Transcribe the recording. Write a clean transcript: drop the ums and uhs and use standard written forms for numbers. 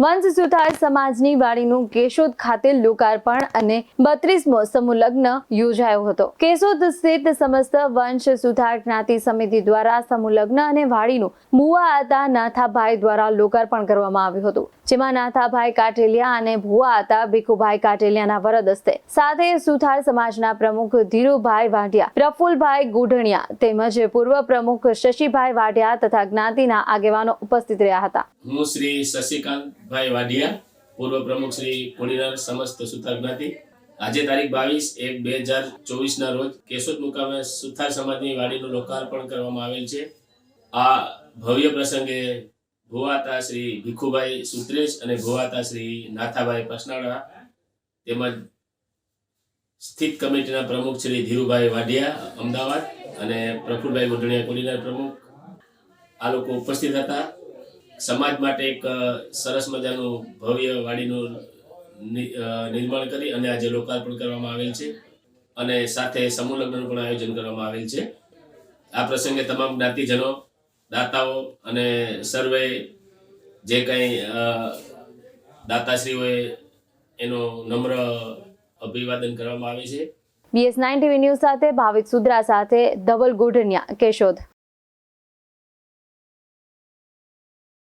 વંશ સુથાર સમાજની વાડીનું કેશોદ ખાતે લોકાર્પણ અને 32મો સમૂહ લગ્ન યોજાયો હતો। કેશોદ સ્થિત સમસ્ત વંશ સુથાર જ્ઞાતિ સમિતિ દ્વારા સમૂહ લગ્ન અને વાડીનું ભુવા આતા નાથાભાઈ દ્વારા લોકાર્પણ કરવામાં આવ્યું હતું, જેમાં નાથાભાઈ કાટેલિયા અને ભુવા આતા ભીખુભાઈ કાટેલિયાના વરદ હસ્તે સાથે સુથાર સમાજના પ્રમુખ ધીરુભાઈ વાઢિયા, પ્રફુલભાઈ ગોઢણિયા તેમજ પૂર્વ પ્રમુખ શશીભાઈ વાઢિયા તથા જ્ઞાતિના આગેવાનો ઉપસ્થિત રહ્યા હતા। હું શ્રી શશિકાંતભાઈ વાઢિયા, પૂર્વ પ્રમુખ શ્રી કોડીનાર સમસ્ત સુથાર જ્ઞાતિ, આજે તારીખ 22/1/2024 ના રોજ કેશોદ મુકામે સુથાર સમાજની વાડીનું લોકાર્પણ કરવામાં આવેલ છે। આ ભવ્ય પ્રસંગે ભુવાતા શ્રી ભીખુભાઈ સુત્રેશ અને ભુવાતા શ્રી નાથાભાઈ પસનાળા તેમજ સ્થિત કમિટીના પ્રમુખ શ્રી ધીરુભાઈ વાઢિયા અમદાવાદ અને પ્રફુલભાઈ ગોઢણિયા કોડીનાર પ્રમુખ આ લોકો ઉપસ્થિત હતા। સમાજ માટે એક સરસ મજાનું ભવ્ય વાડીનું નિર્માણ કરી અને આજે લોકાર્પણ કરવામાં આવેલ છે અને સાથે સમૂહ લગ્નનું પણ આયોજન કરવામાં આવેલ છે। આ પ્રસંગે તમામ જ્ઞાતિજનો, દાતાઓ અને સર્વે જે કંઈ દાતાશ્રીઓએ એનો નમ્ર અભિવાદન કરવામાં આવે છે। BS9 TV ન્યૂઝ સાથે ભાવિક સુદ્રા સાથે ધવલ ગોઢણિયા, કેશોદ।